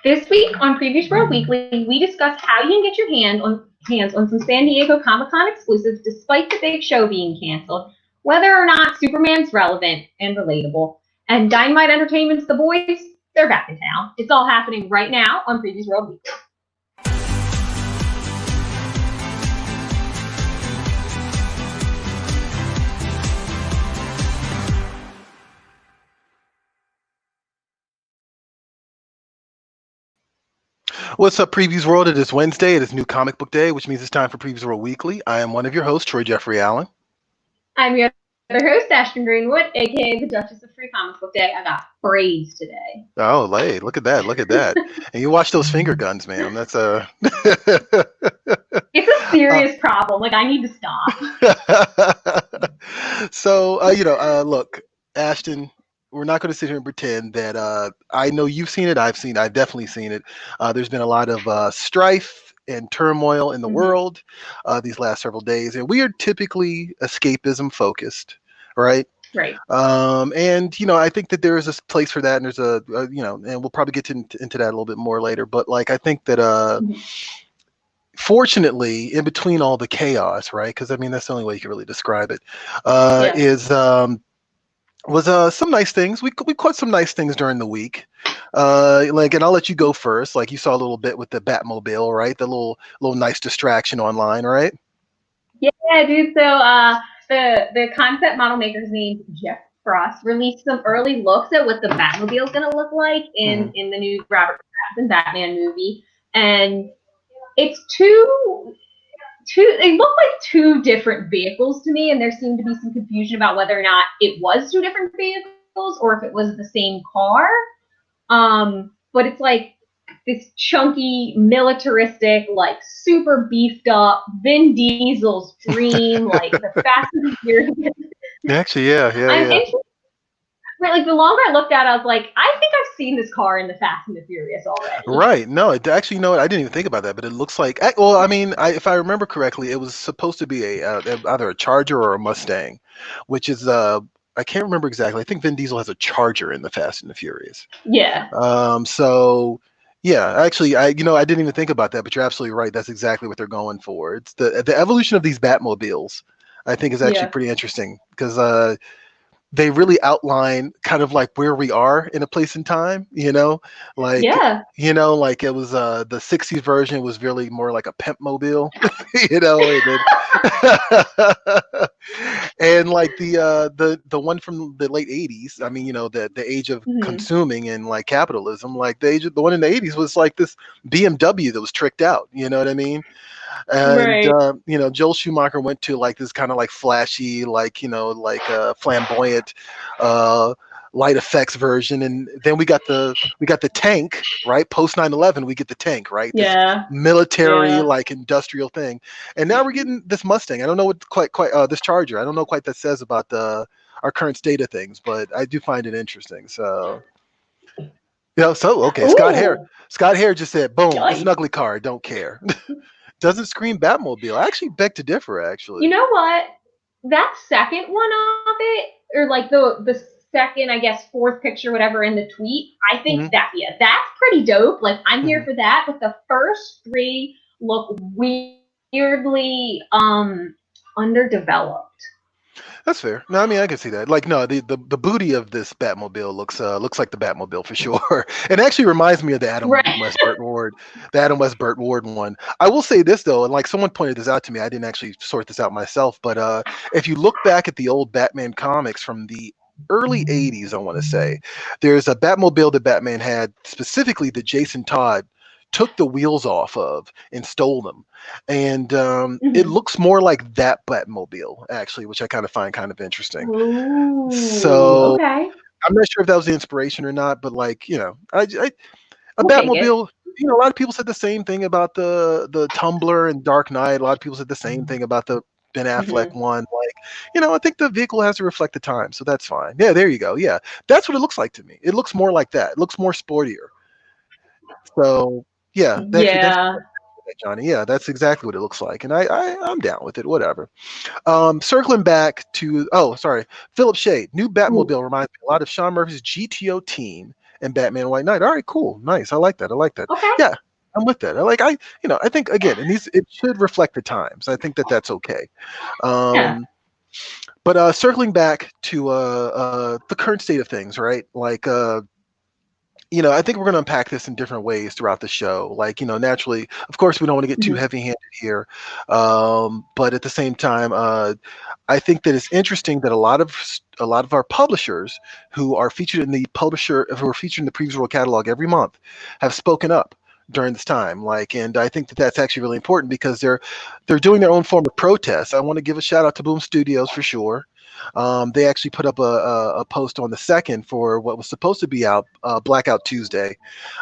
This week on Previews World Weekly, we discuss how you can get your hands on some San Diego Comic-Con exclusives despite the big show being canceled, whether or not Superman's relevant and relatable, and Dynamite Entertainment's The Boys, they're back in town. It's all happening right now on Previews World Weekly. What's up, Previews World? It is Wednesday. It is New Comic Book Day, which means it's time for Previews World Weekly. I am one of your hosts, Troy Jeffrey Allen. I'm your other host, Ashton Greenwood, aka the Duchess of Free Comic Book Day. I got braids today. Oh, lay! Look at that! Look at that! And you watch those finger guns, man. That's a. It's a serious problem. Like, I need to stop. So, look, Ashton. We're not going to sit here and pretend that I know you've seen it. I've definitely seen it. There's been a lot of strife and turmoil in the world these last several days, and we are typically escapism focused, right? Right. And I think that there is a place for that, and there's a and we'll probably get into that a little bit more later. But like, I think that fortunately, in between all the chaos, right? Because I mean, that's the only way you can really describe it. Was some nice things. We caught some nice things during the week. And I'll let you go first. Like, you saw a little bit with the Batmobile, right? The little nice distraction online, right? Yeah, dude. So the concept model maker's name Jeff Frost released some early looks at what the Batmobile is gonna look like in the new Robert Pattinson Batman movie, and it's they look like two different vehicles to me, and there seemed to be some confusion about whether or not it was two different vehicles or if it was the same car. But it's like this chunky, militaristic, like super beefed up Vin Diesel's dream, like the Fast and Furious. Actually, yeah. Right, like the longer I looked at it, I was like, I think I've seen this car in the Fast and the Furious already. Right. No, it actually, I didn't even think about that, but it looks like, well, I mean, if I remember correctly, it was supposed to be either a Charger or a Mustang, which is I can't remember exactly. I think Vin Diesel has a Charger in the Fast and the Furious. Yeah. So yeah, actually, I didn't even think about that, but you're absolutely right. That's exactly what they're going for. It's the evolution of these Batmobiles, I think, is actually pretty interesting because they really outline kind of like where we are in a place in time, like, like it was the 60s version was really more like a pimp mobile, and like the one from the late 80s, I mean, the age of consuming and like capitalism, like the one in the 80s was like this BMW that was tricked out, you know what I mean? And Joel Schumacher went to like this kind of like flashy, like flamboyant light effects version, and then we got the tank, right? Post 9/11, we get the tank, right? This military, like industrial thing, and now we're getting this Mustang. I don't know what quite this Charger. I don't know quite that says about our current state of things, but I do find it interesting. So. Okay. Ooh. Scott Hare just said, "Boom, it's an ugly car. Don't care." Doesn't scream Batmobile. I actually beg to differ, actually. You know what? That second one of it, or like the second, I guess, fourth picture, whatever, in the tweet, I think that's pretty dope. Like, I'm here for that. But the first three look weirdly underdeveloped. That's fair. No, I mean, I can see that. Like, no, the booty of this Batmobile looks like the Batmobile for sure. It actually reminds me of the Adam West Burt Ward one. I will say this though, and like someone pointed this out to me, I didn't actually sort this out myself, but if you look back at the old Batman comics from the early 80s, I want to say, there's a Batmobile that Batman had, specifically that Jason Todd took the wheels off of and stole them, and it looks more like that Batmobile actually, which I kind of find kind of interesting. Ooh, so okay. I'm not sure if that was the inspiration or not, but like, Batmobile, a lot of people said the same thing about the Tumbler and Dark Knight. A lot of people said the same thing about the Ben Affleck one. Like, I think the vehicle has to reflect the time, so that's fine. Yeah, there you go. Yeah, that's what it looks like to me. It looks more like that. It looks more sportier. So yeah, Johnny. Yeah, that's exactly what it looks like, and I'm down with it. Whatever. Circling back to Philip Shea, new Batmobile reminds me a lot of Sean Murphy's GTO team and Batman White Knight. All right, cool, nice. I like that. Okay. Yeah, I'm with that. I think again, it should reflect the times. I think that that's okay. Yeah. But circling back to the current state of things, right? I think we're going to unpack this in different ways throughout the show. Naturally, of course, we don't want to get too Mhm. heavy-handed here, but at the same time, I think that it's interesting that a lot of our publishers who are featured in the Previews World catalog every month have spoken up during this time. And I think that that's actually really important because they're doing their own form of protest. I want to give a shout out to Boom Studios for sure. They actually put up a post on the 2nd for what was supposed to be out Blackout Tuesday.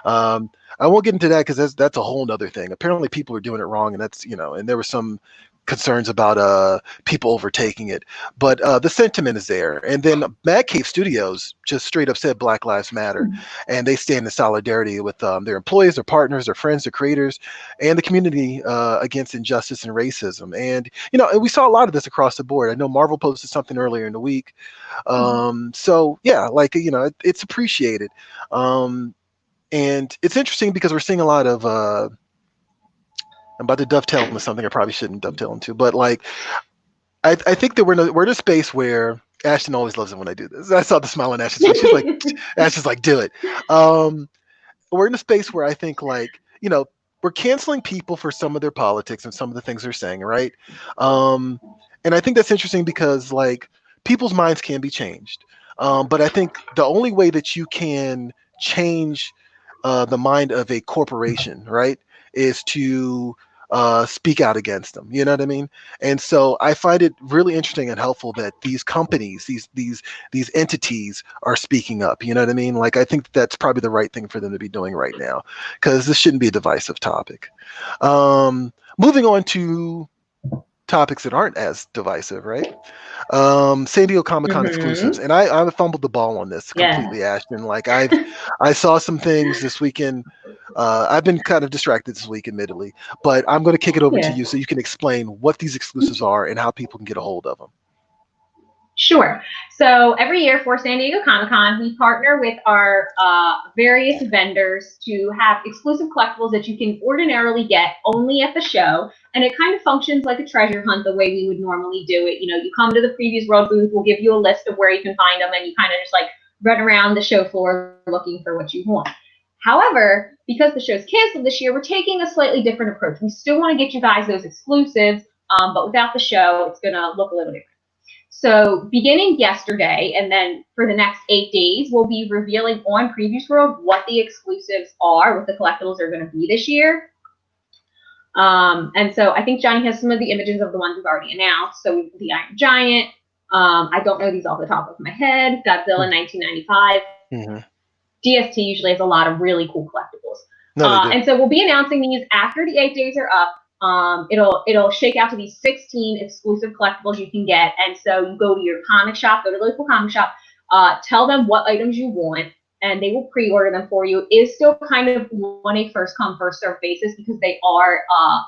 I won't get into that because that's a whole nother thing. Apparently, people are doing it wrong, and and there were some concerns about people overtaking it. But the sentiment is there. And then Mad Cave Studios just straight up said Black Lives Matter, and they stand in solidarity with their employees, their partners, their friends, their creators, and the community against injustice and racism. And and we saw a lot of this across the board. I know Marvel posted something earlier in the week. So yeah, it's appreciated. And it's interesting because we're seeing a lot of I'm about to dovetail into something I probably shouldn't dovetail into, but I think that we're in a space where Ashton always loves it when I do this. I saw the smile on Ashton's face. She's like, Ashton's like, do it. We're in a space where I think we're canceling people for some of their politics and some of the things they're saying, right? And I think that's interesting because people's minds can be changed. But I think the only way that you can change the mind of a corporation, right, is to speak out against them. You know what I mean? And so I find it really interesting and helpful that these companies, these entities are speaking up. You know what I mean? I think that's probably the right thing for them to be doing right now, because this shouldn't be a divisive topic. Moving on to topics that aren't as divisive, right? San Diego Comic-Con exclusives, and I fumbled the ball on this completely, Ashton. I saw some things this weekend. I've been kind of distracted this week, admittedly, but I'm going to kick it over to you so you can explain what these exclusives are and how people can get a hold of them. Sure. So every year for San Diego Comic-Con, we partner with our various vendors to have exclusive collectibles that you can ordinarily get only at the show. And it kind of functions like a treasure hunt the way we would normally do it. You come to the Previews World booth, we'll give you a list of where you can find them, and you kind of just run around the show floor looking for what you want. However, because the show's canceled this year, we're taking a slightly different approach. We still want to get you guys those exclusives, but without the show, it's going to look a little different. So beginning yesterday, and then for the next 8 days, we'll be revealing on Previews World what the exclusives are, what the collectibles are going to be this year. And so I think Johnny has some of the images of the ones we've already announced. So the Iron Giant. I don't know these off the top of my head. Godzilla 1995. DST usually has a lot of really cool collectibles. And so we'll be announcing these after the 8 days are up. It'll shake out to these 16 exclusive collectibles you can get. And so you go to your comic shop, go to the local comic shop, tell them what items you want, and they will pre-order them for you. It is still kind of on a first come, first serve basis because they are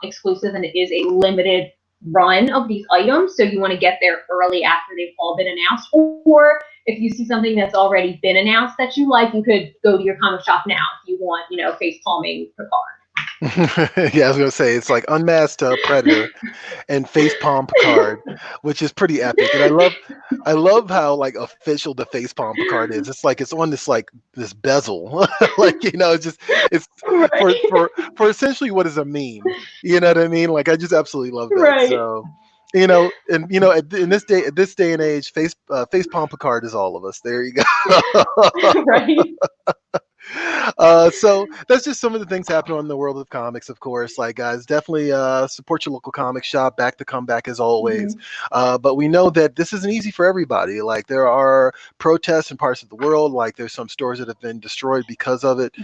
exclusive and it is a limited run of these items. So you want to get there early after they've all been announced. Or if you see something that's already been announced that you like, you could go to your comic shop now if you want, face palming Picard. Yeah, I was gonna say it's like unmasked Predator and facepalm Picard, which is pretty epic. And I love how official the facepalm Picard is. It's it's on this bezel, it's right. for essentially what is a meme. You know what I mean? I just absolutely love that. Right. So in this day and age, facepalm Picard is all of us. There you go. Right. So that's just some of the things happening in the world of comics, of course. Guys, definitely support your local comic shop. Back to come back as always. But we know that this isn't easy for everybody. There are protests in parts of the world. There's some stores that have been destroyed because of it,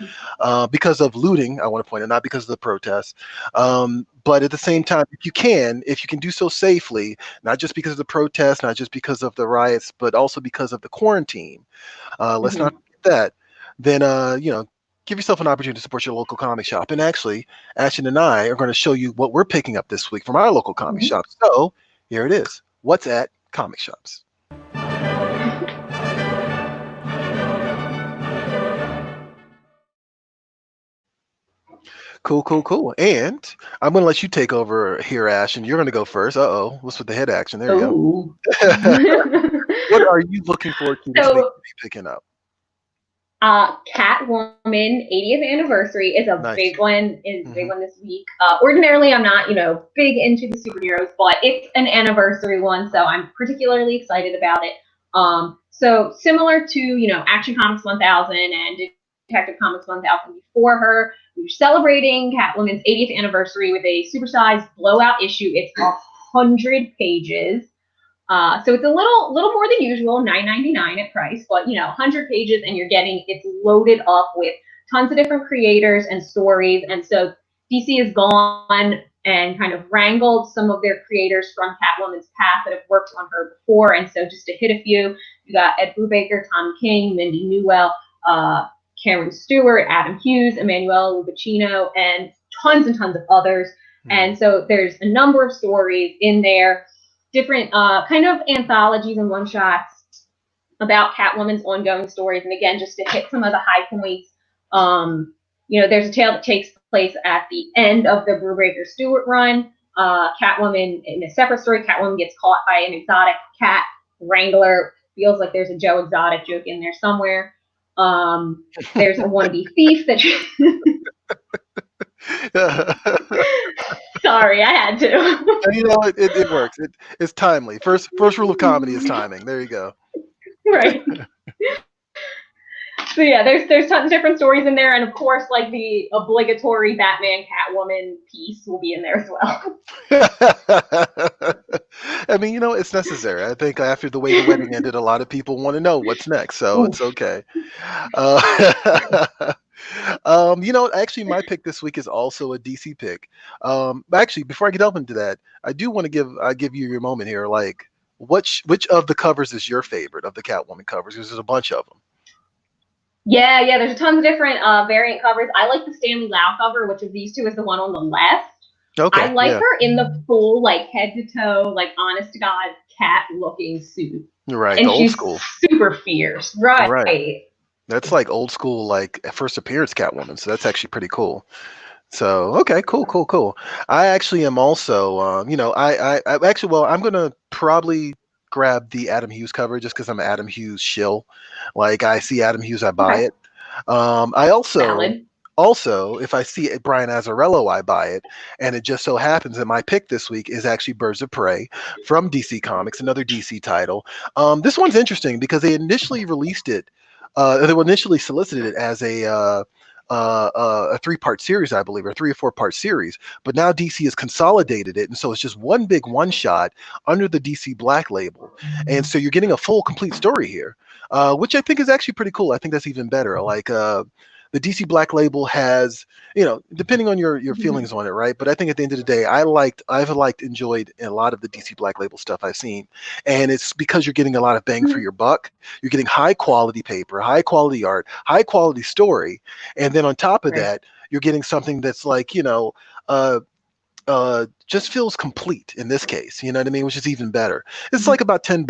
because of looting. I want to point out, not because of the protests. But at the same time, if you can do so safely, not just because of the protests, not just because of the riots, but also because of the quarantine. Let's not forget that. Then give yourself an opportunity to support your local comic shop. And actually, Ashton and I are going to show you what we're picking up this week from our local comic shop. So here it is. What's at comic shops? Cool, cool, cool. And I'm going to let you take over here, Ash, and you're going to go first. Uh-oh, what's with the head action? There you go. What are you looking forward to this week to be picking up? Catwoman 80th anniversary is a Nice. big one. Is a big one this week. Ordinarily, I'm not, big into the superheroes, but it's an anniversary one, so I'm particularly excited about it. So similar to Action Comics 1000 and Detective Comics 1000 before her, we're celebrating Catwoman's 80th anniversary with a supersized blowout issue. It's 100 pages. So it's a little more than usual, $9.99 at price, but 100 pages, and it's loaded up with tons of different creators and stories. And so DC has gone and kind of wrangled some of their creators from Catwoman's past that have worked on her before. And so just to hit a few, you got Ed Brubaker, Tom King, Mindy Newell, Cameron Stewart, Adam Hughes, Emmanuel Lubicino, and tons of others. And so there's a number of stories in there, different kind of anthologies and one-shots about Catwoman's ongoing stories. And again, just to hit some of the high points, there's a tale that takes place at the end of the Brubaker Stewart run. Catwoman, in a separate story, Catwoman gets caught by an exotic cat wrangler. Feels like there's a Joe Exotic joke in there somewhere. There's a wannabe thief that... Sorry, I had to. It works. It's timely. First rule of comedy is timing. There you go. Right. So yeah, there's tons of different stories in there, and of course, like the obligatory Batman Catwoman piece will be in there as well. I mean, it's necessary. I think after the way the wedding ended, a lot of people want to know what's next, so it's okay. Actually, my pick this week is also a DC pick. Actually, before I get up into that, I do want to give you your moment here. Like, which of the covers is your favorite of the Catwoman covers? Because there's a bunch of them. Yeah, there's a ton of different variant covers. I like the Stanley Lau cover, which of these two is the one on the left. Okay. I like her in the full, like, head to toe, like, honest to God, cat looking suit. Right, and the she's old school. Super fierce. Right. That's like old school, like first appearance Catwoman. So that's actually pretty cool. So okay, cool. I actually am also, I actually, well, I'm gonna probably grab the Adam Hughes cover just because I'm an Adam Hughes shill. Like I see Adam Hughes, I buy it. I also, if I see Brian Azzarello, I buy it. And it just so happens that my pick this week is actually Birds of Prey from DC Comics, another DC title. This one's interesting because they initially released it. They initially solicited it as a 3-part series, I believe, or 3 or 4-part series. But now DC has consolidated it, and so it's just one big one-shot under the DC Black label. And so you're getting a full, complete story here, which I think is actually pretty cool. I think that's even better. Like the DC Black label has, depending on your feelings on it, right? But I think at the end of the day, I've enjoyed a lot of the DC Black label stuff I've seen. And it's because you're getting a lot of bang for your buck. You're getting high quality paper, high quality art, high quality story. And then on top of that, you're getting something that's like, just feels complete in this case, you know what I mean? Which is even better. It's like about $10,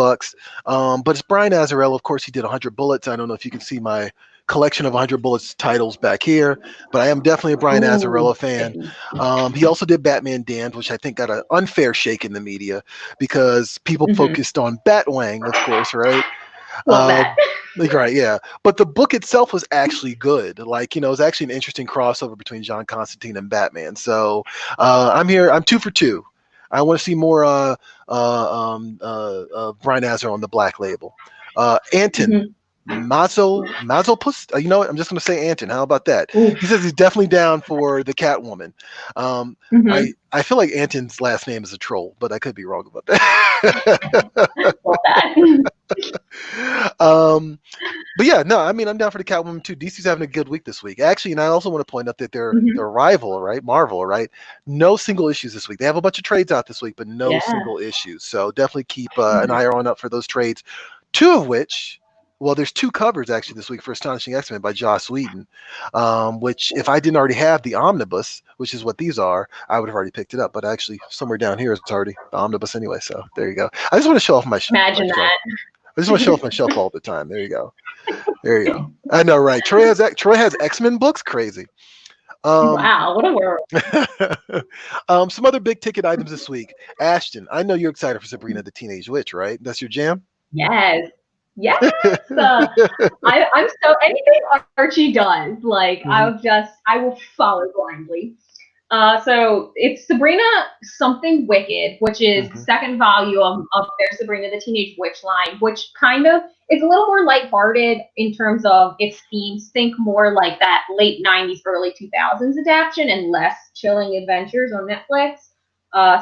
but it's Brian Azzarello. Of course, he did 100 Bullets. I don't know if you can see my collection of 100 Bullets titles back here, but I am definitely a Brian Azzarello fan. He also did Batman Damned, which I think got an unfair shake in the media because people focused on Batwang, of course, right? Right, yeah. But the book itself was actually good. Like, it was actually an interesting crossover between John Constantine and Batman. So I'm here. I'm 2 for 2. I want to see more Brian Azzarello on the Black label. Anton. Mazopus, you know what? I'm just going to say Anton. How about that? He says he's definitely down for the Catwoman. I feel like Anton's last name is a troll, but I could be wrong about that. But yeah, no, I mean, I'm down for the Catwoman too. DC's having a good week this week. Actually, and I also want to point out that their rival, right, Marvel, right, no single issues this week. They have a bunch of trades out this week, but no single issues. So definitely keep an eye on up for those trades. 2 of which. Well, there's 2 covers actually this week for Astonishing X-Men by Joss Whedon, which if I didn't already have the omnibus, which is what these are, I would have already picked it up. But actually, somewhere down here, it's already the omnibus anyway. So there you go. I just want to show off my shelf. Imagine that. I just want to show off my shelf all the time. There you go. There you go. I know, right? Troy has X-Men books. Crazy. Um, Wow, what a world. some other big ticket items this week. Ashton, I know you're excited for Sabrina the Teenage Witch, right? That's your jam? Yes. Yes. I'm so anything Archie does, like Mhm, I will follow blindly. So it's Sabrina Something Wicked, which is the mhm. second volume of their Sabrina the Teenage Witch line, which kind of is a little more lighthearted in terms of its themes. Think more like that late 90s, early 2000s adaptation and less chilling adventures on Netflix.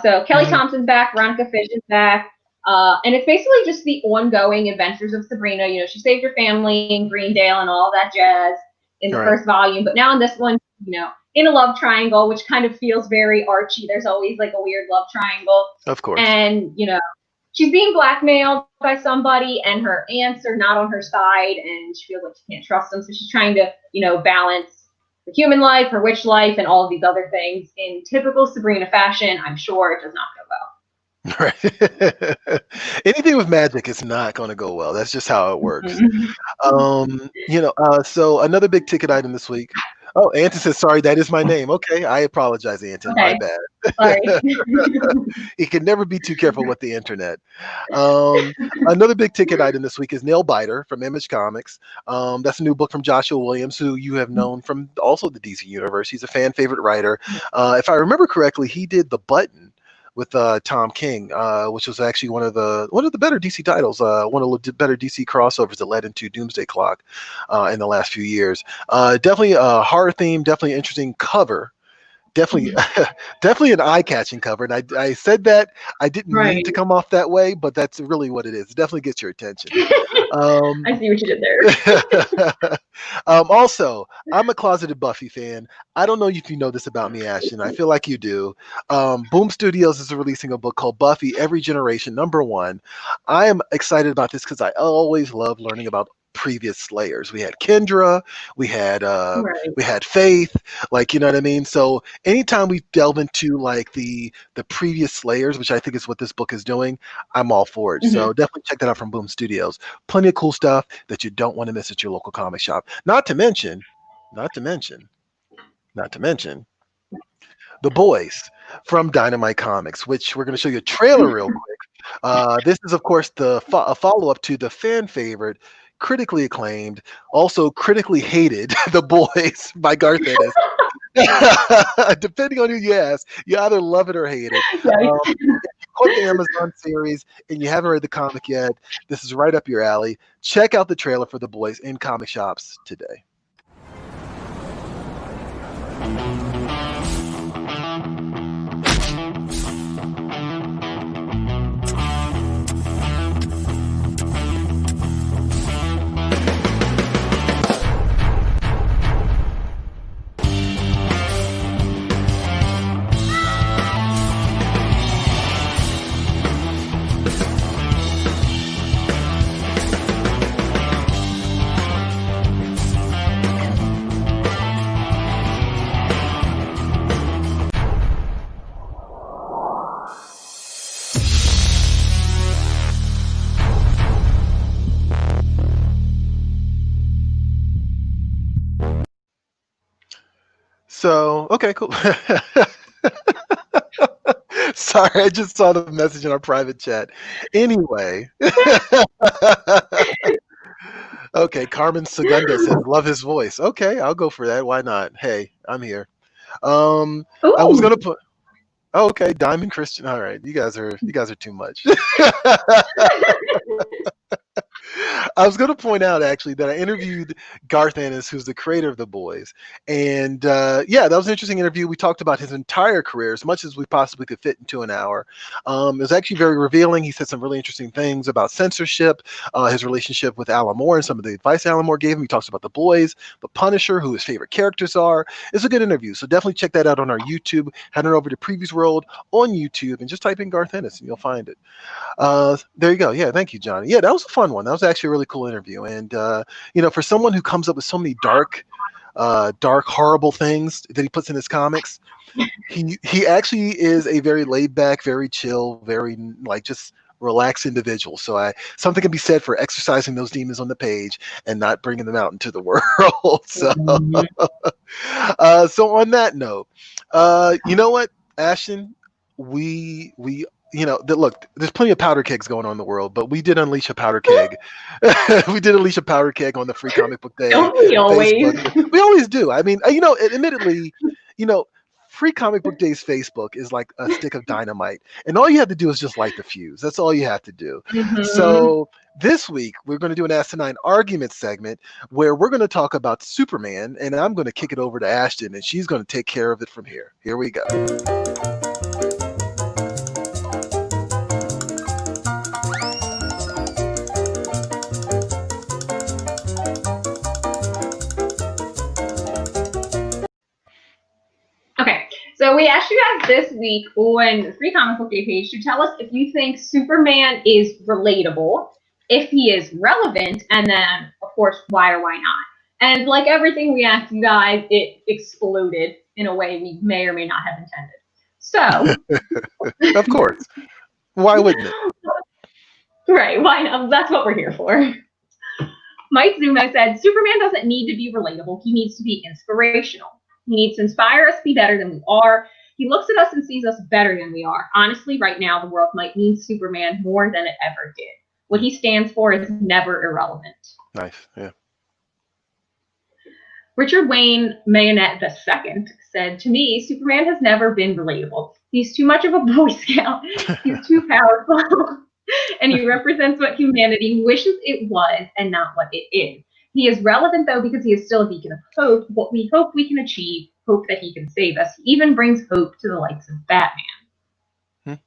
So Kelly Mhm. Thompson's back, Veronica Fish is back. And it's basically just the ongoing adventures of Sabrina. You know, she saved her family in Greendale and all that jazz in the All right. first volume, but now in this one, you know, in a love triangle, which kind of feels very Archie. There's always like a weird love triangle. Of course. And, you know, she's being blackmailed by somebody and her aunts are not on her side and she feels like she can't trust them. So she's trying to, you know, balance the human life, her witch life, and all of these other things. In typical Sabrina fashion, I'm sure it does not go well. Right. Anything with magic is not going to go well. That's just how it works. Mm-hmm. So another big ticket item this week. Oh, Anton says, sorry, that is my name. Okay, I apologize, Anton. My Okay, bad. sorry. You can never be too careful with the internet. Um, Another big ticket item this week is Nail Biter from Image Comics. That's a new book from Joshua Williams, who you have known from also the DC universe. He's a fan favorite writer. If I remember correctly, he did The Button with Tom King, which was actually one of the better DC titles, one of the better DC crossovers that led into Doomsday Clock in the last few years. Definitely a horror theme, definitely an interesting cover. Definitely, definitely an eye-catching cover. And I said that I didn't mean Right. to come off that way, but that's really what it is. It definitely gets your attention. Um, I see what you did there. Also, I'm a closeted Buffy fan. I don't know if you know this about me, Ashton. I feel like you do. Boom Studios is releasing a book called Buffy Every Generation #1. I am excited about this because I always love learning about previous Slayers. We had Kendra, we had Right. we had Faith, like, you know what I mean. So anytime we delve into like the previous Slayers, which I think is what this book is doing, I'm all for it. Mm-hmm. So definitely check that out from Boom Studios. Plenty of cool stuff that you don't want to miss at your local comic shop. Not to mention, not to mention, The Boys from Dynamite Comics, which we're going to show you a trailer real quick. This is, of course, a follow-up to the fan favorite, critically acclaimed, also critically hated, The Boys by Garth Ennis. Depending on who you ask, you either love it or hate it. Um, Right. if you caught the Amazon series and you haven't read the comic yet, this is right up your alley. Check out the trailer for The Boys in comic shops today. So, okay, cool. Sorry, I just saw the message in our private chat. Anyway. Okay, Carmen Segunda says, love his voice. Okay, I'll go for that. Why not? Hey, I'm here. Um, I was Ooh. gonna put oh, okay, Diamond Christian. All right, you guys are too much. I was going to point out actually that I interviewed Garth Ennis, who's the creator of The Boys, and yeah, that was an interesting interview. We talked about his entire career as much as we possibly could fit into an hour. It was actually very revealing. He said some really interesting things about censorship, his relationship with Alan Moore, and some of the advice Alan Moore gave him. He talks about The Boys, the Punisher, who his favorite characters are. It's a good interview, so definitely check that out on our YouTube. Head on over to Previews World on YouTube and just type in Garth Ennis and you'll find it. There you go. Yeah, thank you, Johnny. Yeah, that was a fun one. That was actually a really cool interview. And for someone who comes up with so many dark, horrible things that he puts in his comics, he actually is a very laid back, very chill, very like just relaxed individual. So something can be said for exercising those demons on the page and not bringing them out into the world. So, so on that note, you know what, Ashton, we look, there's plenty of powder kegs going on in the world, but we did unleash a powder keg. We did unleash a powder keg on the Free Comic Book Day. Don't we always? Facebook. We always do. I mean, admittedly, Free Comic Book Day's Facebook is like a stick of dynamite, and all you have to do is just light the fuse. That's all you have to do. So this week we're going to do an Asinine Argument segment where we're going to talk about Superman, and I'm going to kick it over to Ashton, and she's going to take care of it from here. Here we go. So we asked you guys this week on the Free Comic Book Day page to tell us if you think Superman is relatable, if he is relevant, and then, of course, why or why not. And like everything we asked you guys, it exploded in a way we may or may not have intended. So, of course. Why wouldn't it? Right, why not? That's what we're here for. Mike Zuma said, Superman doesn't need to be relatable. He needs to be inspirational. He needs to inspire us to be better than we are. He looks at us and sees us better than we are. Honestly, right now, the world might need Superman more than it ever did. What he stands for is never irrelevant. Nice, yeah. Richard Wayne Mayonette II said, to me, Superman has never been relatable. He's too much of a Boy Scout. He's too powerful. And he represents what humanity wishes it was and not what it is. He is relevant, though, because he is still a beacon of hope. What we hope we can achieve, hope that he can save us. He even brings hope to the likes of Batman.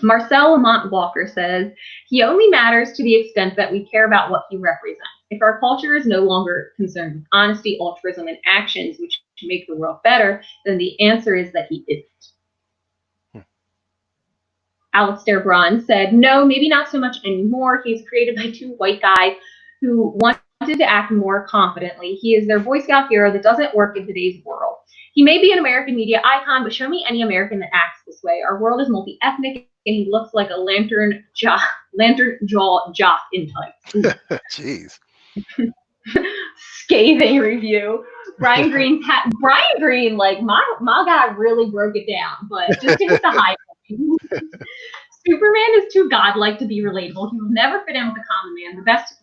Marcel Lamont Walker says, he only matters to the extent that we care about what he represents. If our culture is no longer concerned with honesty, altruism, and actions which make the world better, then the answer is that he isn't. Alistair Braun said, no, maybe not so much anymore. He's created by two white guys who wanted to act more confidently. He is their Boy Scout hero that doesn't work in today's world. He may be an American media icon, but show me any American that acts this way. Our world is multi-ethnic, and he looks like a lantern jaw jock in tights. Jeez. Scathing review. Brian Green, like my guy really broke it down, but just to hit the high point. Superman is too godlike to be relatable. He will never fit in with the common man. The best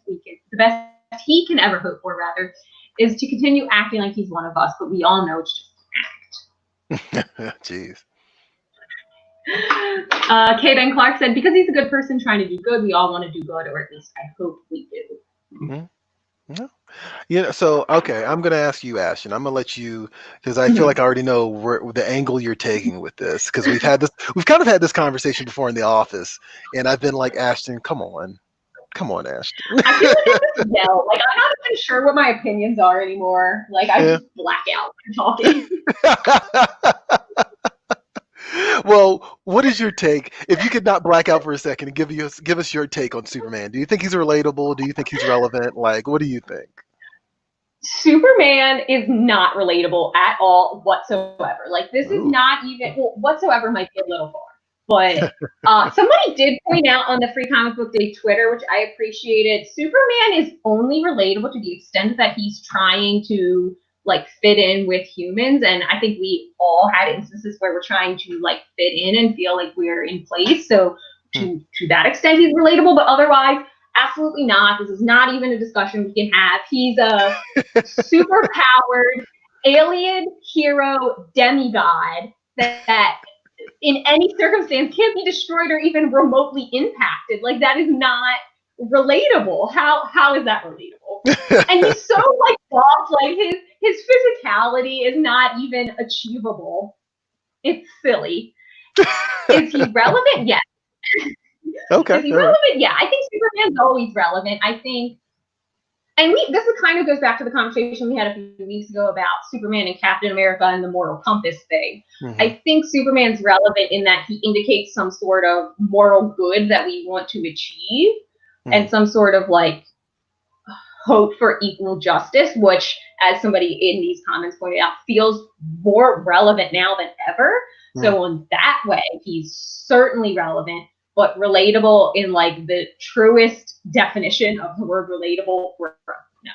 he can ever hope for, rather, is to continue acting like he's one of us, but we all know it's just an act. Jeez. K. Ben Clark said, because he's a good person trying to do good, we all want to do good, or at least I hope we do. Yeah. So, okay, I'm going to ask you, Ashton. I'm going to let you, because I feel like I already know where the angle you're taking with this, because we've kind of had this conversation before in the office, and I've been like, Ashton, come on, Ashton. I feel like I just yell. Like, I'm not even sure what my opinions are anymore. Like, I just black out when talking. Well, what is your take? If you could not black out for a second and give us your take on Superman. Do you think he's relatable? Do you think he's relevant? Like, what do you think? Superman is not relatable at all whatsoever. Like, this is not even, well, whatsoever might be a little far. But somebody did point out on the Free Comic Book Day Twitter, which I appreciated, Superman is only relatable to the extent that he's trying to like fit in with humans, and I think we all had instances where we're trying to like fit in and feel like we're in place. So to that extent, he's relatable, but otherwise, absolutely not. This is not even a discussion we can have. He's a super powered alien hero demigod that in any circumstance can't be destroyed or even remotely impacted. Like, that is not relatable. How is that relatable? And he's so like buff, like his physicality is not even achievable. It's silly. Is he relevant? Yes. Okay. Is he relevant? Yeah. I think Superman's always relevant. I think, and this kind of goes back to the conversation we had a few weeks ago about Superman and Captain America and the moral compass thing. I think Superman's relevant in that he indicates some sort of moral good that we want to achieve and some sort of like hope for equal justice, which, as somebody in these comments pointed out, feels more relevant now than ever. So in that way, he's certainly relevant, but relatable in like the truest definition of the word relatable. No.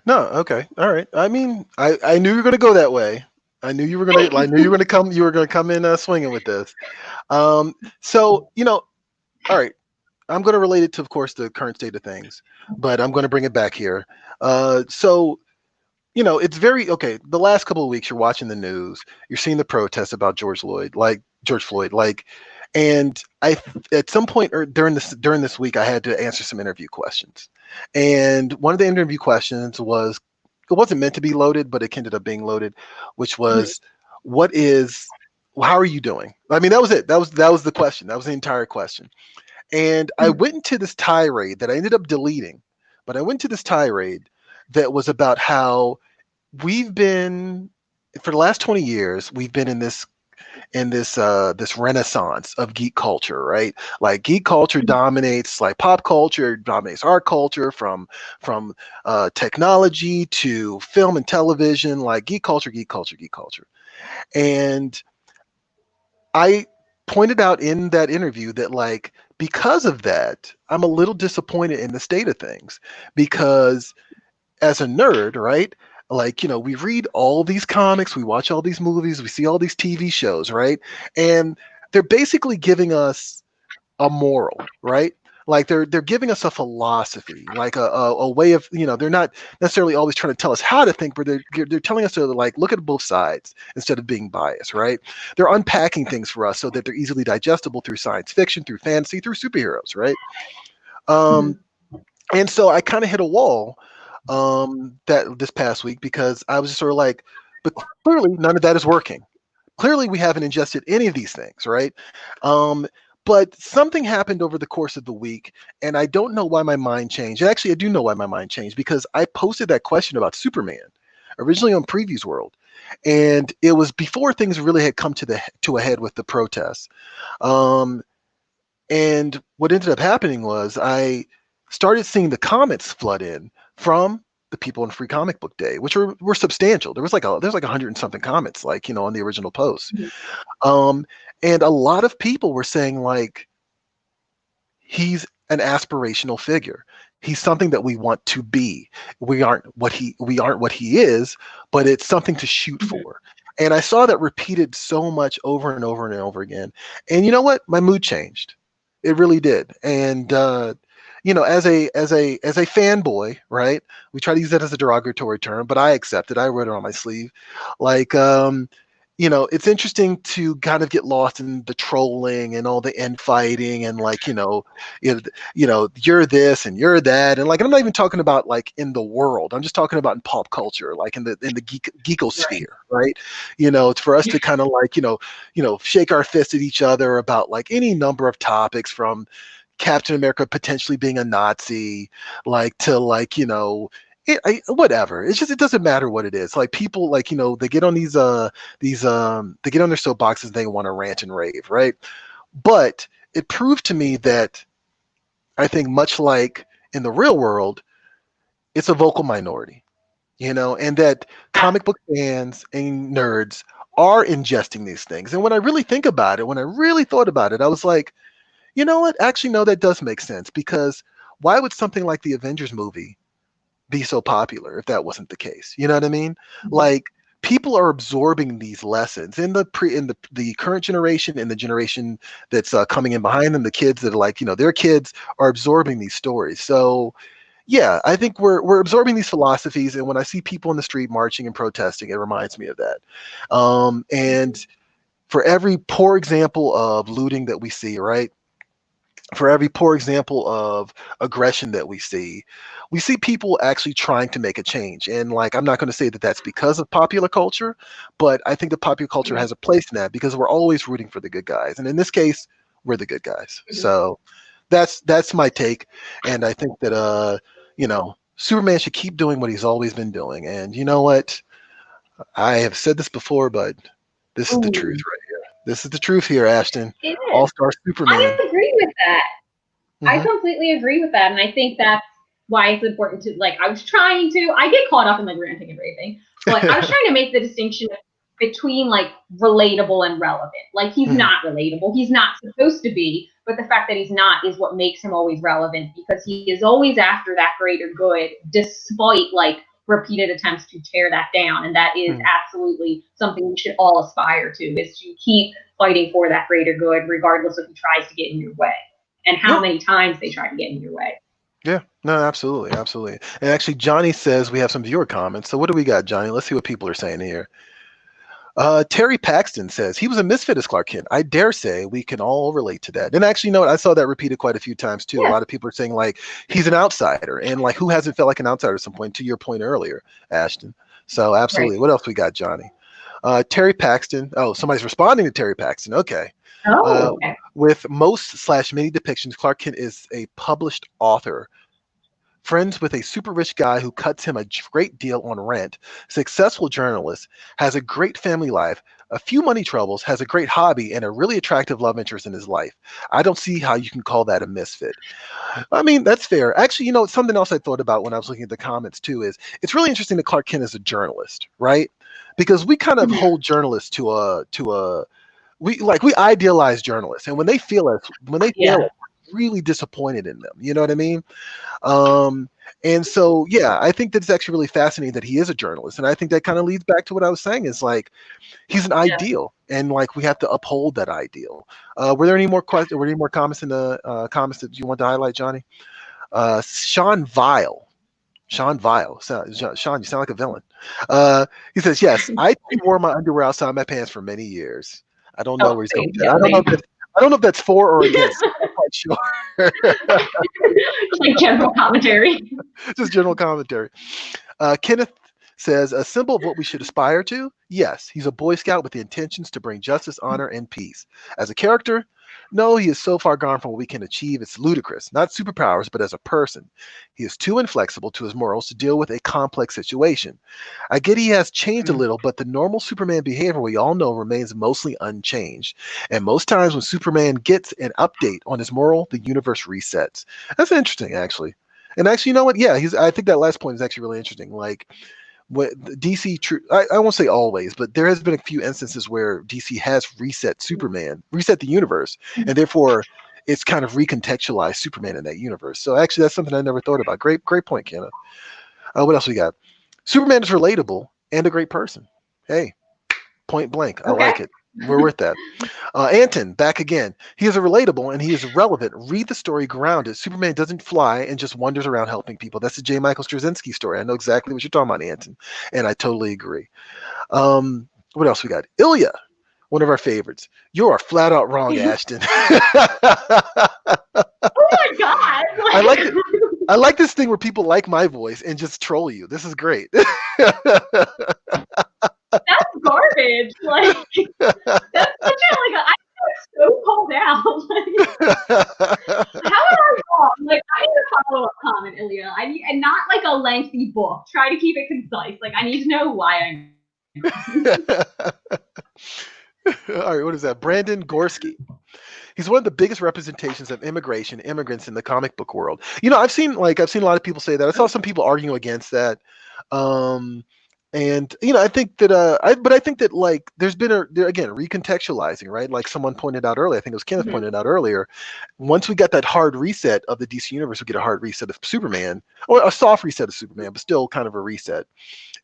No, okay, all right. I mean, I knew you were gonna go that way. I knew you were gonna. I knew you were gonna come. You were gonna come in swinging with this. So all right. I'm gonna relate it to, of course, the current state of things, but I'm gonna bring it back here. So it's very okay. The last couple of weeks, you're watching the news, you're seeing the protests about George Floyd, and at some point during this week, I had to answer some interview questions, and one of the interview questions was, it wasn't meant to be loaded, but it ended up being loaded, which was, how are you doing? I mean, that was it. That was the question. That was the entire question. And I went into this tirade that I ended up deleting, but I went to this tirade that was about how we've been, for the last 20 years, we've been in this this renaissance of geek culture, right? Like geek culture dominates, like pop culture dominates art culture, from technology to film and television, like geek culture, geek culture, geek culture. And I pointed out in that interview that, like, because of that, I'm a little disappointed in the state of things, because as a nerd, right? Like, we read all these comics, we watch all these movies, we see all these TV shows, right? And they're basically giving us a moral, right? Like they're giving us a philosophy, like a way of, they're not necessarily always trying to tell us how to think, but they're telling us to, like, look at both sides instead of being biased, right? They're unpacking things for us so that they're easily digestible through science fiction, through fantasy, through superheroes, right? And so I kind of hit a wall that this past week, because I was just sort of like, but clearly none of that is working. Clearly we haven't ingested any of these things, right? But something happened over the course of the week, and I don't know why my mind changed. Actually, I do know why my mind changed, because I posted that question about Superman originally on Previews World, and it was before things really had come to a head with the protests. And what ended up happening was I started seeing the comments flood in from the people in Free Comic Book Day, which were substantial. There's like 100 and something comments, like, on the original post. And a lot of people were saying, like, he's an aspirational figure. He's something that we want to be. We aren't what he is, but it's something to shoot for. And I saw that repeated so much over and over and over again. And you know what? My mood changed. It really did. And as a fanboy, right? We try to use that as a derogatory term, but I accept it. I wear it on my sleeve. Like, it's interesting to kind of get lost in the trolling and all the infighting, and, like, you're this and you're that, and, like, I'm not even talking about, like, in the world. I'm just talking about in pop culture, like in the geekosphere, right? It's for us to kind of, like, shake our fist at each other about, like, any number of topics, from Captain America potentially being a Nazi, like, to, like, whatever. It's just, it doesn't matter what it is. Like, people, like, they get on they get on their soapboxes, they want to rant and rave, right? But it proved to me that, I think, much like in the real world, it's a vocal minority, and that comic book fans and nerds are ingesting these things. And when I really think about it, when I really thought about it, I was like, you know what? Actually, no, that does make sense, because why would something like the Avengers movie be so popular if that wasn't the case? You know what I mean? Like, people are absorbing these lessons in the current generation, and the generation that's coming in behind them, the kids that are, like, their kids are absorbing these stories. So yeah, I think we're absorbing these philosophies, and when I see people in the street marching and protesting, it reminds me of that. And for every poor example of looting that we see, right? For every poor example of aggression that we see people actually trying to make a change. And, like, I'm not going to say that that's because of popular culture, but I think the popular culture has a place in that, because we're always rooting for the good guys, and in this case, we're the good guys. So that's my take. And I think that Superman should keep doing what he's always been doing. And you know what? I have said this before, but this is the truth right here. This is the truth here, Ashton. It is. All-Star Superman. I agree with that. I completely agree with that, and I think that's why it's important to, like, I get caught up in, like, ranting and raving, but I was trying to make the distinction between like relatable and relevant. Like he's not relatable. He's not supposed to be, but the fact that he's not is what makes him always relevant, because he is always after that greater good, despite like repeated attempts to tear that down. And that is absolutely something we should all aspire to, is to keep fighting for that greater good, regardless of who tries to get in your way and how many times they try to get in your way. Yeah, no, absolutely, absolutely. And actually, Johnny says we have some viewer comments. So what do we got, Johnny? Let's see what people are saying here. Terry Paxton says he was a misfit as Clark Kent. I dare say we can all relate to that. And actually, you know what? I saw that repeated quite a few times too. A lot of people are saying like he's an outsider, and like who hasn't felt like an outsider at some point? To your point earlier, Ashton. So absolutely. Right. What else we got, Johnny? Terry Paxton. Oh, somebody's responding to Terry Paxton. Okay. Okay. With most/many depictions, Clark Kent is a published author, friends with a super rich guy who cuts him a great deal on rent, successful journalist, has a great family life, a few money troubles, has a great hobby, and a really attractive love interest in his life. I don't see how you can call that a misfit. I mean, that's fair. Actually, you know, something else I thought about when I was looking at the comments too is it's really interesting that Clark Kent is a journalist, right? Because we kind of hold journalists to a we idealize journalists, and when they fail us, we're really disappointed in them. You know what I mean? And so, yeah, I think that it's actually really fascinating that he is a journalist, and I think that kind of leads back to what I was saying is like he's an ideal, and like we have to uphold that ideal. Were there any more questions? Were there any more comments in the comments that you want to highlight, Johnny? Sean Vile. Sean, you sound like a villain. He says, yes, I wore my underwear outside my pants for many years. I don't know where he's going with that. I don't know if that's for or against. I'm not quite sure. Like general commentary. Just general commentary. Kenneth says, a symbol of what we should aspire to? Yes, he's a Boy Scout with the intentions to bring justice, honor, and peace. As a character, no, he is so far gone from what we can achieve. It's ludicrous. Not superpowers, but as a person. He is too inflexible to his morals to deal with a complex situation. I get he has changed a little, but the normal Superman behavior we all know remains mostly unchanged. And most times when Superman gets an update on his moral, the universe resets. That's interesting, actually. And actually, you know what? Yeah, I think that last point is actually really interesting. Like, what DC, I won't say always, but there has been a few instances where DC has reset the universe, and therefore it's kind of recontextualized Superman in that universe. So actually, that's something I never thought about. Great point, Kenneth. What else we got? Superman is relatable and a great person. Hey, point blank. I like it. We're with that. Anton, back again. He is a relatable and he is relevant. Read the story grounded. Superman doesn't fly and just wanders around helping people. That's the J. Michael Straczynski story. I know exactly what you're talking about, Anton, and I totally agree. What else we got? Ilya, one of our favorites. You are flat out wrong, Ashton. Oh my God! I like it. I like this thing where people like my voice and just troll you. This is great. That's garbage. Like that's such a I feel so called out. How am I wrong? Like I need a follow-up comment, Ilya. And not like a lengthy book. Try to keep it concise. Like I need to know why I'm. All right, what is that? Brandon Gorski. He's one of the biggest representations of immigrants in the comic book world. You know, I've seen a lot of people say that. I saw some people arguing against that. And you know, I think that I think that like there's been again recontextualizing, right? Like someone pointed out earlier, I think it was Kenneth pointed out earlier. Once we got that hard reset of the DC universe, we get a hard reset of Superman, or a soft reset of Superman, but still kind of a reset.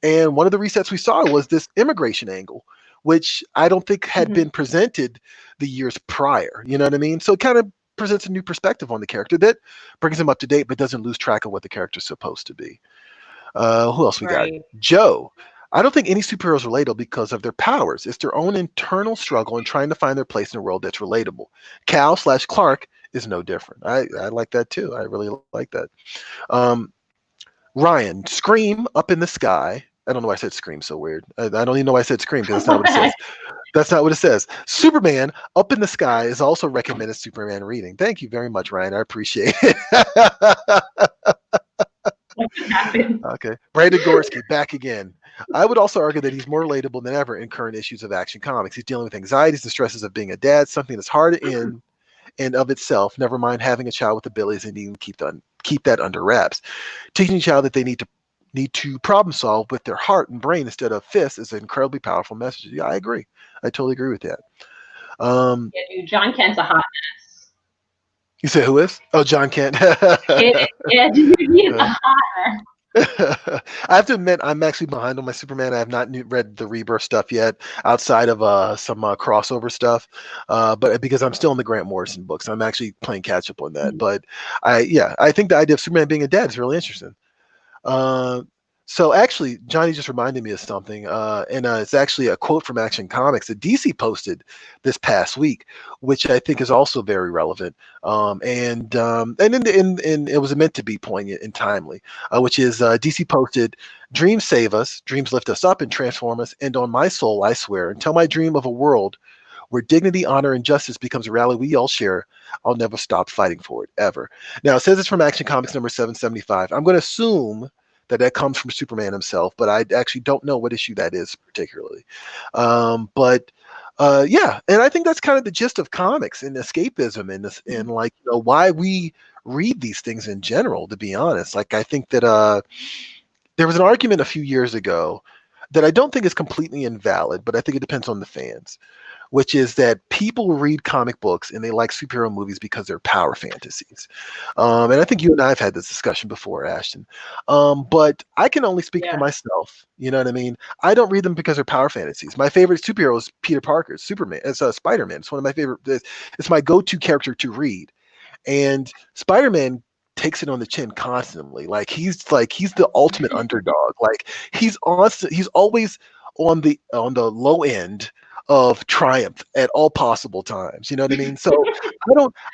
And one of the resets we saw was this immigration angle, which I don't think had been presented the years prior. You know what I mean? So it kind of presents a new perspective on the character that brings him up to date, but doesn't lose track of what the character's supposed to be. Who else we got? Joe. I don't think any superheroes are relatable because of their powers. It's their own internal struggle in trying to find their place in a world that's relatable. Cal/Clark is no different. I like that too. I really like that. Ryan, Scream up in the sky. I don't know why I said Scream so weird. I don't even know why I said Scream because that's not what it says. That's not what it says. Superman up in the sky is also recommended Superman reading. Thank you very much, Ryan. I appreciate it. Okay. Brandon Gorski, back again. I would also argue that he's more relatable than ever in current issues of Action Comics. He's dealing with anxieties and stresses of being a dad, something that's hard in and of itself, never mind having a child with abilities and needing to keep that under wraps. Teaching a child that they need to need to problem solve with their heart and brain instead of fists is an incredibly powerful message. Yeah, I agree. I totally agree with that. Yeah, dude, John Kent's a hot mess. You say who is? Oh, John Kent. Yeah, dude, he's a hot mess. I have to admit, I'm actually behind on my Superman. I have not read the Rebirth stuff yet, outside of some crossover stuff. But because I'm still in the Grant Morrison books, I'm actually playing catch up on that. But I think the idea of Superman being a dad is really interesting. Uh, so actually, Johnny just reminded me of something, and it's actually a quote from Action Comics that DC posted this past week, which I think is also very relevant. And it was meant to be poignant and timely, which is DC posted, "Dreams save us, dreams lift us up and transform us, and on my soul I swear, until my dream of a world where dignity, honor, and justice becomes a reality we all share, I'll never stop fighting for it, ever." Now, it says it's from Action Comics number 775. I'm going to assume that comes from Superman himself, but I actually don't know what issue that is particularly. Yeah, and I think that's kind of the gist of comics and escapism and this, and like, why we read these things in general, to be honest. Like, I think that there was an argument a few years ago that I don't think is completely invalid, but I think it depends on the fans, which is that people read comic books and they like superhero movies because they're power fantasies. And I think you and I have had this discussion before, Ashton. But I can only speak for myself. You know what I mean? I don't read them because they're power fantasies. My favorite superhero is Peter Parker, Superman. It's Spider-Man. It's one of my favorite. It's my go-to character to read. And Spider-Man takes it on the chin constantly. Like he's the ultimate underdog. Like he's always on the low end of triumph at all possible times. You know what I mean? So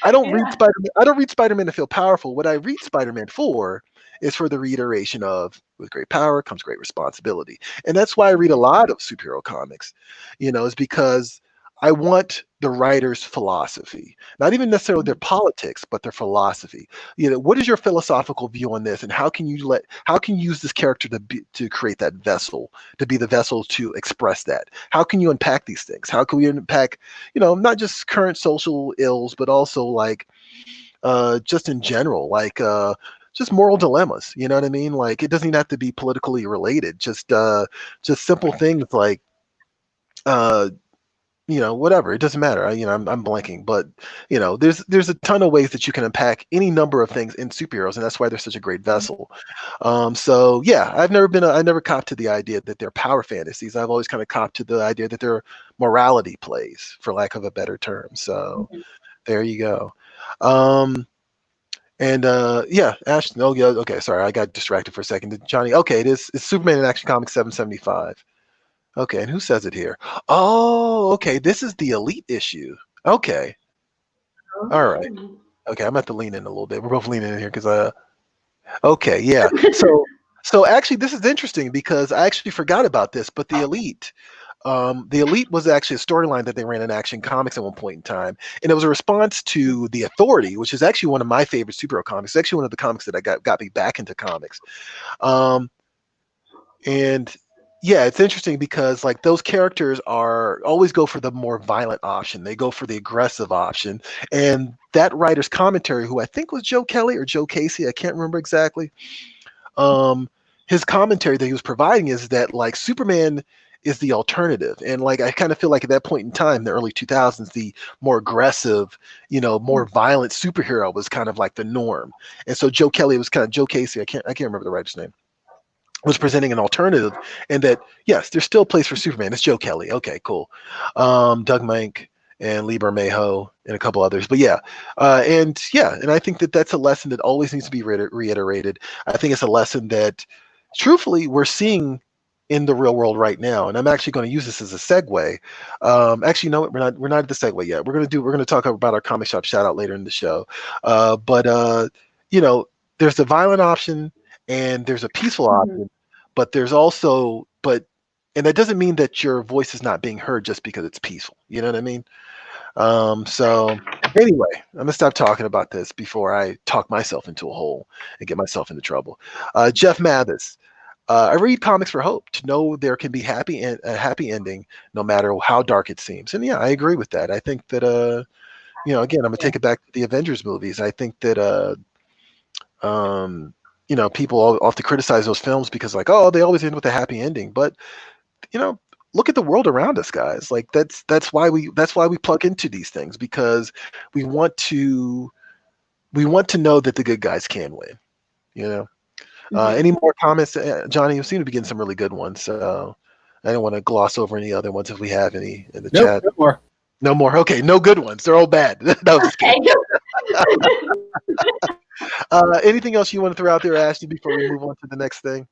I don't read Spider-Man. I don't read Spider-Man to feel powerful. What I read Spider-Man for is for the reiteration of, with great power comes great responsibility. And that's why I read a lot of superhero comics, is because I want the writer's philosophy, not even necessarily their politics, but their philosophy. What is your philosophical view on this, and how can you use this character to create that vessel, to be the vessel to express that? How can you unpack these things? How can we unpack, not just current social ills, but also like just in general, like just moral dilemmas. You know what I mean? Like it doesn't even have to be politically related. Just simple things like whatever. It doesn't matter. I'm blanking, but there's a ton of ways that you can unpack any number of things in superheroes, and that's why they're such a great vessel. So yeah, I never copped to the idea that they're power fantasies. I've always kind of copped to the idea that they're morality plays, for lack of a better term. So there you go. Yeah, Ashton. Oh yeah, okay. Sorry, I got distracted for a second. Johnny. Okay, it's Superman in Action Comics 775. Okay, and who says it here? Oh, okay. This is the Elite issue. Okay. All right. Okay, I'm gonna have to lean in a little bit. We're both leaning in here because okay, yeah. So actually this is interesting because I actually forgot about this, but the Elite was actually a storyline that they ran in Action Comics at one point in time, and it was a response to The Authority, which is actually one of my favorite superhero comics. It's actually one of the comics that got me back into comics. And yeah, it's interesting because like those characters always go for the more violent option. They go for the aggressive option. And that writer's commentary, who I think was Joe Kelly or Joe Casey, I can't remember exactly. His commentary that he was providing is that like Superman is the alternative. And like I kind of feel like at that point in time, the early 2000s, the more aggressive, more violent superhero was kind of like the norm. And so Joe Casey, I can't remember the writer's name, was presenting an alternative, and that yes, there's still a place for Superman. It's Joe Kelly. Okay, cool. Doug Mank and Lee Bermejo and a couple others. But and I think that that's a lesson that always needs to be reiterated. I think it's a lesson that, truthfully, we're seeing in the real world right now. And I'm actually going to use this as a segue. Actually, no, we're not at the segue yet. We're going to talk about our comic shop shout out later in the show. There's the violent option and there's a peaceful option, but there's also, and that doesn't mean that your voice is not being heard just because it's peaceful. You know what I mean? So anyway, I'm gonna stop talking about this before I talk myself into a hole and get myself into trouble. Jeff Mathis. I read comics for hope, to know there can be a happy ending no matter how dark it seems. And yeah, I agree with that. I think that again, I'm gonna take it back to the Avengers movies. I think that you know, people often criticize those films because like, oh, they always end with a happy ending. But you know, look at the world around us, guys. Like that's why we plug into these things, because we want to know that the good guys can win. You know. Any more comments, Johnny? You seem to be getting some really good ones. So I don't want to gloss over any other ones if we have any in the chat. No more. No more. Okay, no good ones. They're all bad. No, I'm just kidding. Anything else you want to throw out there, Ashley, before we move on to the next thing?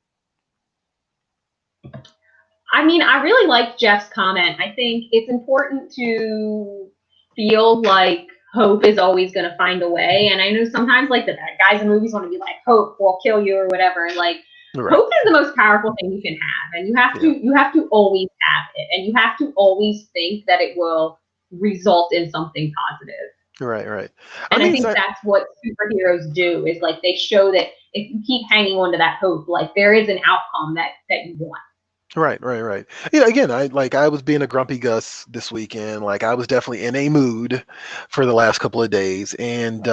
I mean, I really like Jeff's comment. I think it's important to feel like hope is always going to find a way. And I know sometimes like the bad guys in movies want to be like, hope will kill you or whatever. Like Right. hope is the most powerful thing you can have. And you have to always have it. And you have to always think that it will result in something positive. Right. And I think that's what superheroes do, is like they show that if you keep hanging on to that hope, like there is an outcome that you want. Right. You know, again, I was being a grumpy Gus this weekend. Like I was definitely in a mood for the last couple of days, and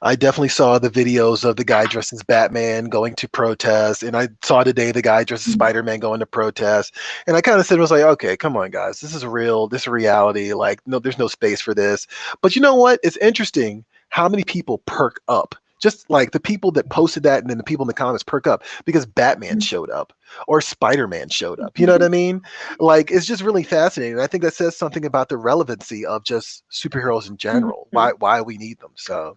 I definitely saw the videos of the guy dressed as Batman going to protest, and I saw today the guy dressed as Spider-Man going to protest, and I kind of said, I was like, okay, come on, guys, this is reality. Like, no, there's no space for this. But you know what? It's interesting how many people perk up. Just like the people that posted that and then the people in the comments perk up because Batman showed up or Spider-Man showed up. You know what I mean? Like, it's just really fascinating. I think that says something about the relevancy of just superheroes in general, why we need them. So,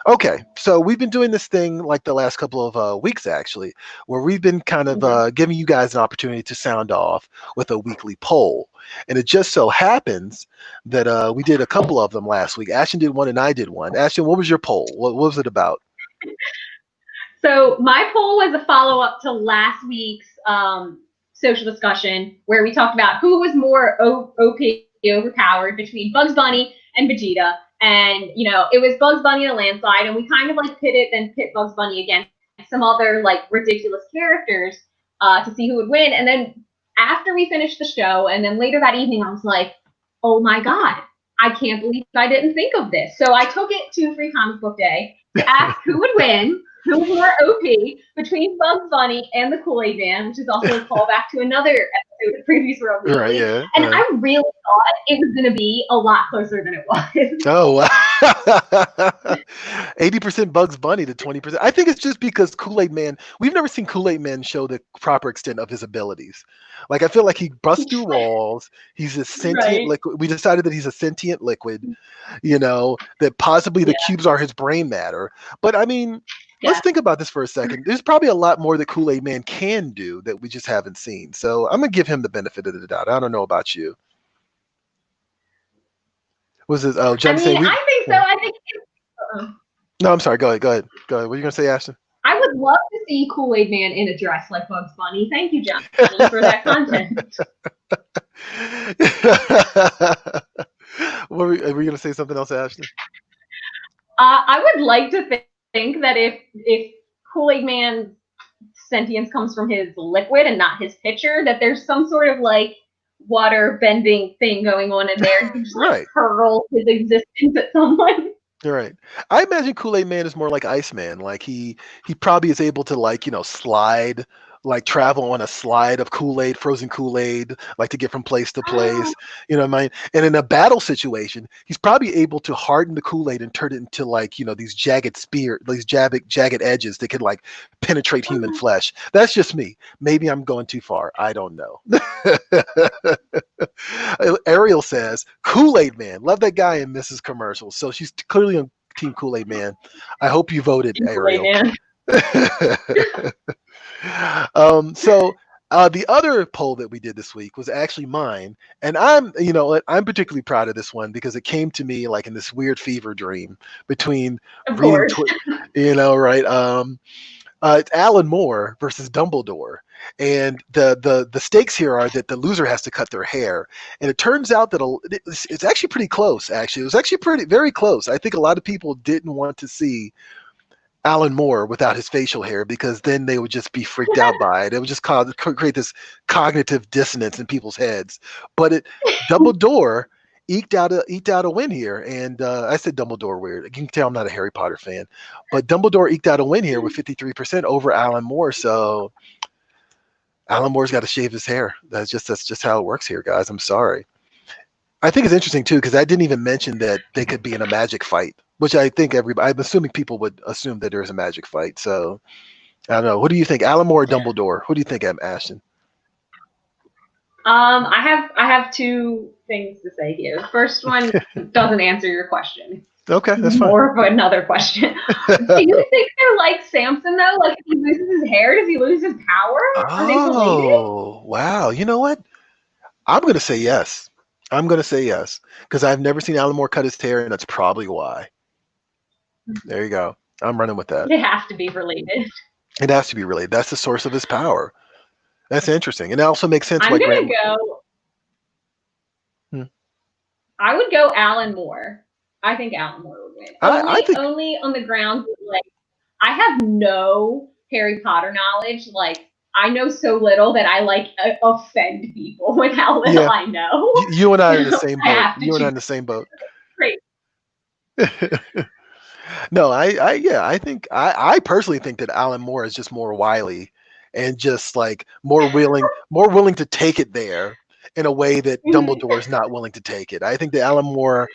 okay. So we've been doing this thing like the last couple of weeks, actually, where we've been kind of giving you guys an opportunity to sound off with a weekly poll. And it just so happens that we did a couple of them last week. Ashton did one and I did one. Ashton, what was your poll? What was it about? So my poll was a follow-up to last week's social discussion where we talked about who was more OP, overpowered, between Bugs Bunny and Vegeta. And, you know, it was Bugs Bunny in a landslide, and we kind of like pit Bugs Bunny against some other like ridiculous characters to see who would win. And then after we finished the show, and then later that evening, I was like, oh my God, I can't believe I didn't think of this. So I took it to Free Comic Book Day to ask who would win, who was more OP between Bugs Bunny and the Kool Aid Man, which is also a callback to another episode of World Weekly. Right, yeah. And I really thought it was going to be a lot closer than it was. Oh, wow. 80% Bugs Bunny to 20%. I think it's just because Kool Aid Man, we've never seen Kool Aid Man show the proper extent of his abilities. Like, I feel like he busts through walls. He's a sentient liquid. We decided that he's a sentient liquid, you know, that possibly the cubes are his brain matter. But I mean, let's think about this for a second. There's probably a lot more that Kool Aid Man can do that we just haven't seen. So I'm going to give him the benefit of the doubt. I don't know about you. Was this? Oh, Jen, I think so. I think. No, I'm sorry. Go ahead. What are you going to say, Ashton? I would love to see Kool Aid Man in a dress like Bugs Bunny. Thank you, Johnny, for that content. Were you going to say something else, Ashton? I would like to think that if Kool Aid Man's sentience comes from his liquid and not his pitcher, that there's some sort of like water bending thing going on in there. He just like hurl his existence at someone. You're right. I imagine Kool Aid Man is more like Iceman. Like he probably is able to, like, you know, slide, like travel on a slide of Kool-Aid, frozen Kool-Aid, like to get from place to place. You know what I mean? And in a battle situation, he's probably able to harden the Kool-Aid and turn it into, like, you know, these jagged jagged edges that can like penetrate human flesh. That's just me. Maybe I'm going too far. I don't know. Ariel says, Kool-Aid Man. Love that guy in Mrs. Commercials. So she's clearly on Team Kool-Aid Man. I hope you voted, Ariel. The other poll that we did this week was actually mine, and I'm particularly proud of this one because it came to me like in this weird fever dream between reading, it's Alan Moore versus Dumbledore, and the stakes here are that the loser has to cut their hair, and it turns out that it's actually pretty close. Actually, it was actually very close. I think a lot of people didn't want to see Alan Moore without his facial hair because then they would just be freaked out by it. It would just create this cognitive dissonance in people's heads. But Dumbledore eked out a win here. And I said Dumbledore weird. You can tell I'm not a Harry Potter fan, but Dumbledore eked out a win here with 53% over Alan Moore. So Alan Moore's got to shave his hair. That's just how it works here, guys. I'm sorry. I think it's interesting too because I didn't even mention that they could be in a magic fight, which I think I'm assuming people would assume that there's a magic fight. So I don't know. What do you think, Alan Moore or Dumbledore? Who do you think, Ashton? I have two things to say here. The first one doesn't answer your question. Okay, that's fine. More of another question. Do you think they're like Samson though? Like if he loses his hair, does he lose his power? Are they related? Oh, wow. You know what? I'm gonna say yes. I'm gonna say yes because I've never seen Alan Moore cut his hair, and that's probably why. There you go. I'm running with that. They have to be related. It has to be related. That's the source of his power. That's interesting, and it also makes sense. I'm gonna go. I would go Alan Moore. I think Alan Moore would win. I think only on the grounds that, like, I have no Harry Potter knowledge. Like, I know so little that I like offend people with how little I know. You and I are in the same boat. You and I are in the same boat. Great. No, I think I personally think that Alan Moore is just more wily and just like more willing to take it there in a way that Dumbledore is not willing to take it. I think that Alan Moore,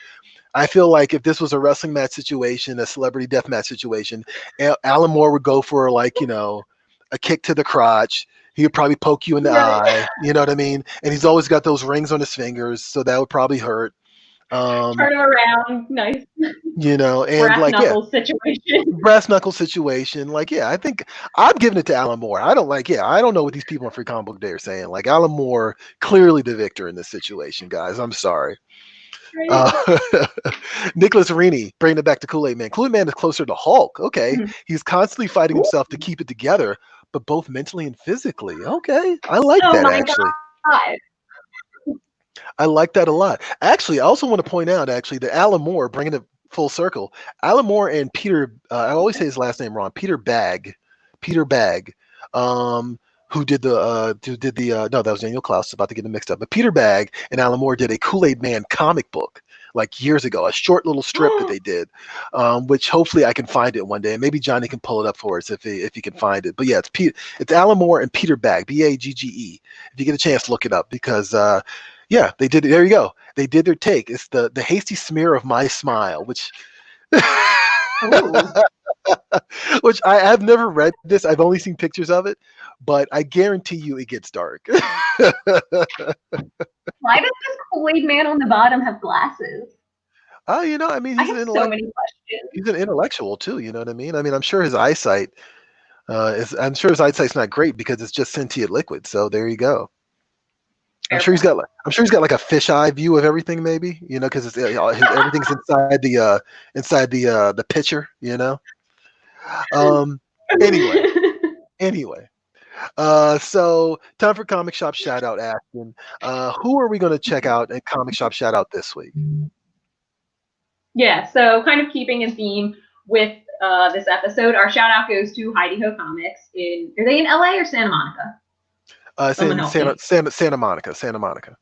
I feel like if this was a wrestling match situation, a celebrity death match situation, Alan Moore would go for like, a kick to the crotch. He would probably poke you in the eye. You know what I mean? And he's always got those rings on his fingers, so that would probably hurt. Turn around, nice. And brass knuckle situation. Like, I think I'm giving it to Alan Moore. I don't know what these people on Free Comic Book Day are saying. Like, Alan Moore clearly the victor in this situation, guys. I'm sorry. Nicholas Rini, bringing it back to Kool Aid Man. Kool Aid Man is closer to Hulk. Okay, he's constantly fighting himself to keep it together, but both mentally and physically. Okay, I like that actually. God. I like that a lot. Actually, I also want to point out that Alan Moore, bringing it full circle, Alan Moore and Peter, I always say his last name wrong, Peter Bagg, who did no, that was Daniel Klaus, about to get them mixed up, but Peter Bagg and Alan Moore did a Kool Aid Man comic book like years ago, a short little strip that they did, which hopefully I can find it one day, and maybe Johnny can pull it up for us if he can find it. But yeah, it's Alan Moore and Peter Bagg, Bagge. If you get a chance, look it up because they did it. There you go. They did their take. It's the hasty smear of my smile, which which I've never read this. I've only seen pictures of it, but I guarantee you it gets dark. Why does this Kool Aid Man on the bottom have glasses? He's an so many questions. He's an intellectual too. You know what I mean? I'm sure his eyesight's not great because it's just sentient liquid. So there you go. I'm sure he's got like a fisheye view of everything, maybe, because everything's inside the pitcher, Anyway, so time for Comic Shop shout out, Ashton. Who are we going to check out in Comic Shop shout out this week? Yeah, so kind of keeping in theme with this episode, our shout out goes to Heidi Ho Comics. Are they in LA or Santa Monica? Santa Monica. Santa Monica.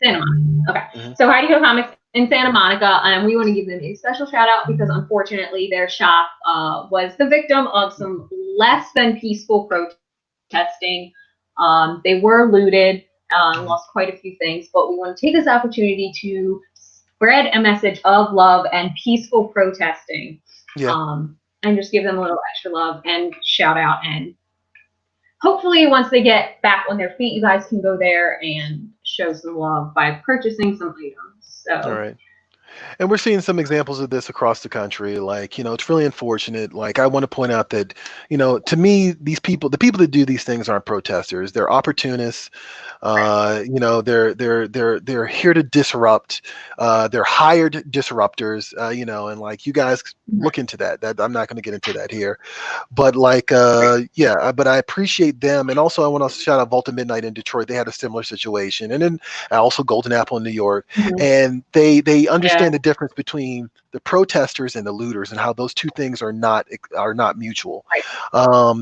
Okay. So Heidi Ho Comics in Santa Monica, and we want to give them a special shout out because unfortunately their shop was the victim of some less than peaceful protesting. They were looted, lost quite a few things, but we want to take this opportunity to spread a message of love and peaceful protesting. And just give them a little extra love and shout out, and hopefully once they get back on their feet, you guys can go there and show some love by purchasing some items. So. All right. And we're seeing some examples of this across the country. Like, it's really unfortunate. Like, I want to point out that, to me, the people that do these things aren't protesters. They're opportunists. They're here to disrupt. They're hired disruptors, and like, you guys look into that. I'm not going to get into that here. But like, but I appreciate them. And also I want to shout out Volta Midnight in Detroit. They had a similar situation. And then also Golden Apple in New York. And they understand the difference between the protesters and the looters and how those two things are not mutual. Right.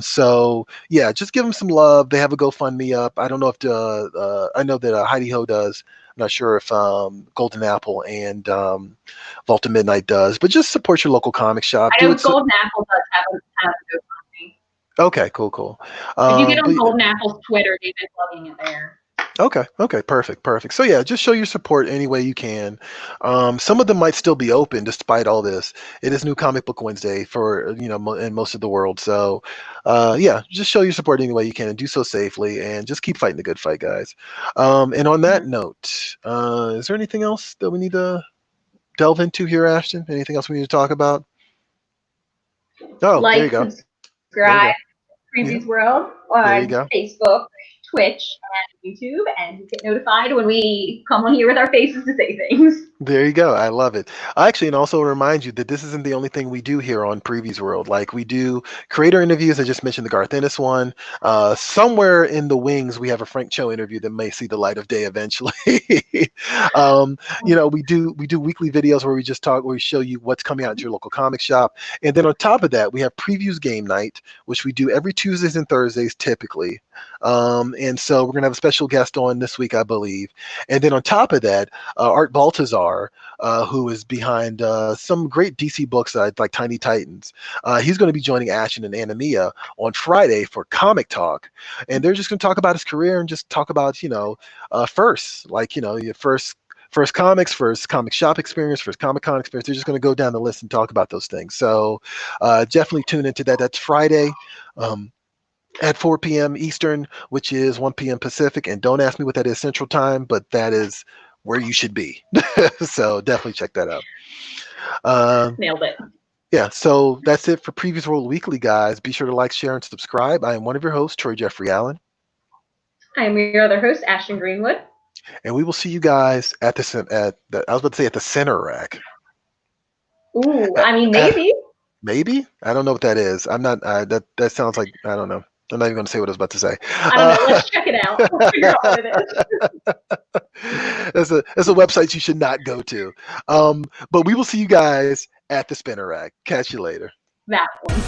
So yeah, just give them some love. They have a GoFundMe up. I don't know if I know that Heidi Ho does. I'm not sure if Golden Apple and Vault of Midnight does, but just support your local comic shop. I know Golden Apple does have a GoFundMe. Okay, cool. If you get on Golden Apple's Twitter, they've been plugging it there. Okay, perfect. So yeah, just show your support any way you can. Some of them might still be open despite all this. It is New Comic Book Wednesday for in most of the world. So yeah, just show your support any way you can and do so safely, and just keep fighting the good fight, guys. And on that note, is there anything else that we need to delve into here, Ashton? Anything else we need to talk about? Oh, there you go. Subscribe to Previews World on Facebook, Twitch, and YouTube, and get notified when we come on here with our faces to say things. There you go. I love it. Actually, and also remind you that this isn't the only thing we do here on Previews World. Like, we do creator interviews. I just mentioned the Garth Ennis one. Somewhere in the wings, we have a Frank Cho interview that may see the light of day eventually. We do weekly videos where we show you what's coming out at your local comic shop. And then on top of that, we have Previews Game Night, which we do every Tuesdays and Thursdays typically. And so we're going to have a special guest on this week, I believe. And then on top of that, Art Baltazar, who is behind some great DC books like Tiny Titans. He's going to be joining Ashton and Anamia on Friday for Comic Talk. And they're just going to talk about his career and just talk about, your first comics, first comic shop experience, first Comic-Con experience. They're just going to go down the list and talk about those things. So definitely tune into that. That's Friday. At 4 p.m. Eastern, which is 1 p.m. Pacific. And don't ask me what that is Central Time, but that is where you should be. So definitely check that out. Nailed it. Yeah, so that's it for Previews World Weekly, guys. Be sure to like, share, and subscribe. I am one of your hosts, Troy Jeffrey Allen. I am your other host, Ashton Greenwood. And we will see you guys at the center rack. Ooh, I mean, maybe. Maybe? I don't know what that is. I'm not, that sounds like, I don't know. I'm not even going to say what I was about to say. I don't know. Let's check it out. We'll figure out what it is. That's a website you should not go to. But we will see you guys at the spinner rack. Catch you later. That one.